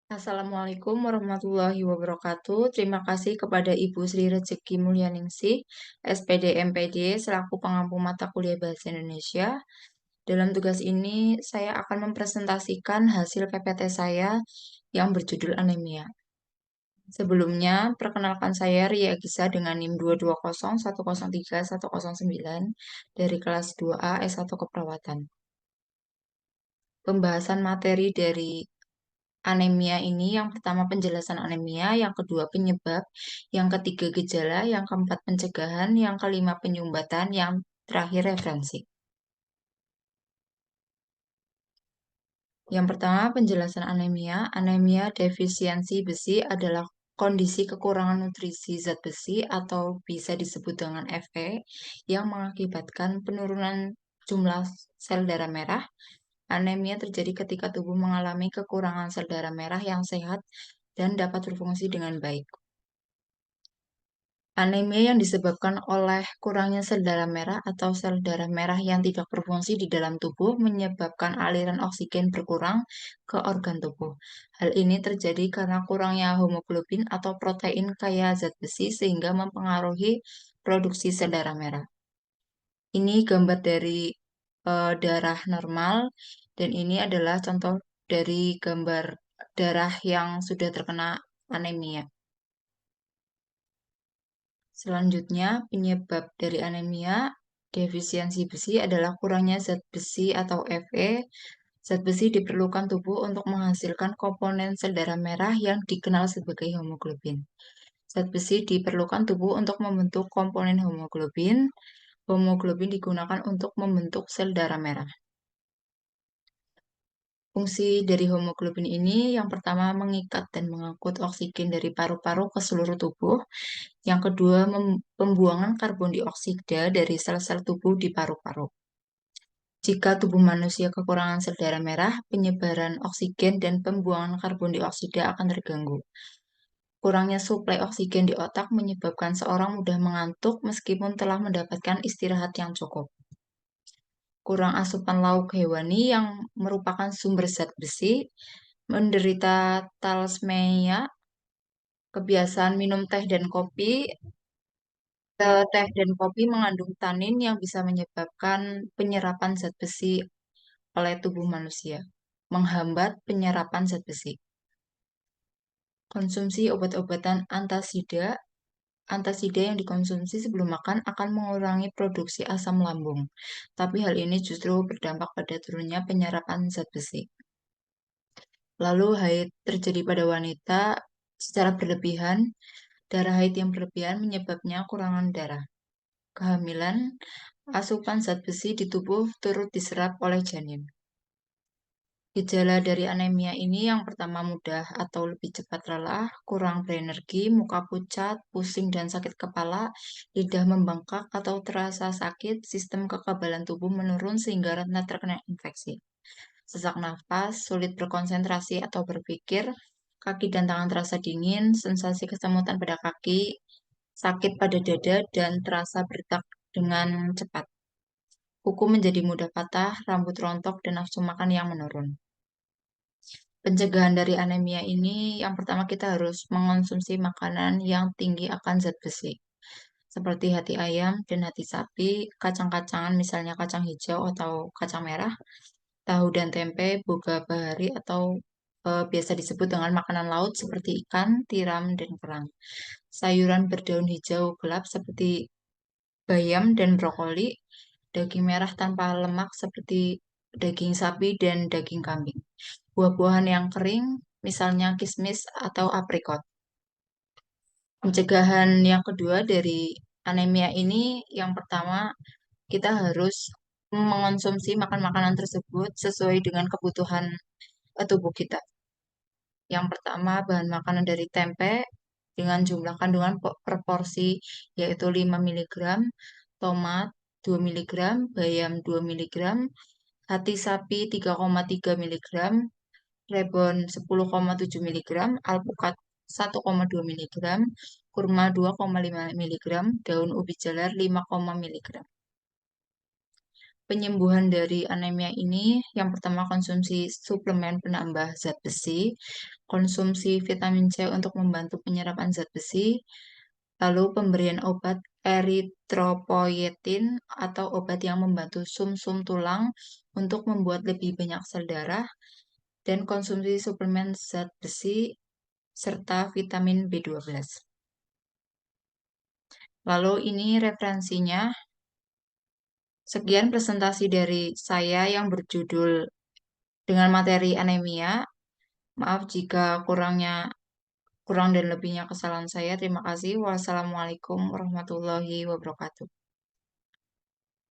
Assalamualaikum warahmatullahi wabarakatuh. Terima kasih kepada Ibu Sri Rezeki Mulyaningsih, SPD MPD, selaku pengampu mata kuliah Bahasa Indonesia. Dalam tugas ini, saya akan mempresentasikan hasil PPT saya yang berjudul anemia. Sebelumnya, perkenalkan saya Ria Gisa dengan NIM 220103109 dari kelas 2A S1 Keperawatan. Pembahasan materi dari anemia ini yang pertama penjelasan anemia, yang kedua penyebab, yang ketiga gejala, yang keempat pencegahan, yang kelima penyumbatan, yang terakhir referensi. Yang pertama penjelasan anemia. Anemia defisiensi besi adalah kondisi kekurangan nutrisi zat besi atau bisa disebut dengan Fe yang mengakibatkan penurunan jumlah sel darah merah. Anemia terjadi ketika tubuh mengalami kekurangan sel darah merah yang sehat dan dapat berfungsi dengan baik. Anemia yang disebabkan oleh kurangnya sel darah merah atau sel darah merah yang tidak berfungsi di dalam tubuh menyebabkan aliran oksigen berkurang ke organ tubuh. Hal ini terjadi karena kurangnya hemoglobin atau protein kaya zat besi sehingga mempengaruhi produksi sel darah merah. Ini gambar dari darah normal dan ini adalah contoh dari gambar darah yang sudah terkena anemia. Selanjutnya, penyebab dari anemia defisiensi besi adalah kurangnya zat besi atau Fe. Zat besi diperlukan tubuh untuk menghasilkan komponen sel darah merah yang dikenal sebagai hemoglobin. Zat besi diperlukan tubuh untuk membentuk komponen hemoglobin. Hemoglobin digunakan untuk membentuk sel darah merah. Fungsi dari hemoglobin ini yang pertama mengikat dan mengangkut oksigen dari paru-paru ke seluruh tubuh. Yang kedua, pembuangan karbon dioksida dari sel-sel tubuh di paru-paru. Jika tubuh manusia kekurangan sel darah merah, penyebaran oksigen dan pembuangan karbon dioksida akan terganggu. Kurangnya suplai oksigen di otak menyebabkan seorang mudah mengantuk meskipun telah mendapatkan istirahat yang cukup. Kurang asupan lauk hewani yang merupakan sumber zat besi, menderita thalassemia, kebiasaan minum teh dan kopi. Teh dan kopi mengandung tanin yang bisa menyebabkan penyerapan zat besi oleh tubuh manusia, menghambat penyerapan zat besi. Konsumsi obat-obatan antasida, antasida yang dikonsumsi sebelum makan akan mengurangi produksi asam lambung, tapi hal ini justru berdampak pada turunnya penyerapan zat besi. Lalu haid terjadi pada wanita secara berlebihan. Darah haid yang berlebihan menyebabnya kurangan darah. Kehamilan, asupan zat besi di tubuh turut diserap oleh janin. Gejala dari anemia ini yang pertama mudah atau lebih cepat lelah, kurang berenergi, muka pucat, pusing dan sakit kepala, lidah membengkak atau terasa sakit, sistem kekebalan tubuh menurun sehingga rentan terkena infeksi. Sesak nafas, sulit berkonsentrasi atau berpikir, kaki dan tangan terasa dingin, sensasi kesemutan pada kaki, sakit pada dada, dan terasa berdetak dengan cepat. Kuku menjadi mudah patah, rambut rontok, dan nafsu makan yang menurun. Pencegahan dari anemia ini, yang pertama kita harus mengonsumsi makanan yang tinggi akan zat besi, seperti hati ayam dan hati sapi, kacang-kacangan misalnya kacang hijau atau kacang merah, tahu dan tempe, boga bahari atau biasa disebut dengan makanan laut seperti ikan, tiram, dan kerang. Sayuran berdaun hijau gelap seperti bayam dan brokoli, daging merah tanpa lemak seperti daging sapi dan daging kambing. Buah-buahan yang kering, misalnya kismis atau aprikot. Pencegahan yang kedua dari anemia ini, yang pertama kita harus mengonsumsi makan makanan tersebut sesuai dengan kebutuhan tubuh kita. Yang pertama, bahan makanan dari tempe dengan jumlah kandungan per porsi yaitu 5 mg, tomat 2 mg, bayam 2 mg, hati sapi 3,3 mg, rebon 10,7 mg, alpukat 1,2 mg, kurma 2,5 mg, daun ubi jalar 5, mg. Penyembuhan dari anemia ini yang pertama konsumsi suplemen penambah zat besi, konsumsi vitamin C untuk membantu penyerapan zat besi, lalu pemberian obat eritropoietin atau obat yang membantu sum-sum tulang untuk membuat lebih banyak sel darah, dan konsumsi suplemen zat besi serta vitamin B12. Lalu ini referensinya. Sekian presentasi dari saya yang berjudul dengan materi anemia. Maaf jika kurang dan lebihnya kesalahan saya. Terima kasih. Wassalamualaikum warahmatullahi wabarakatuh.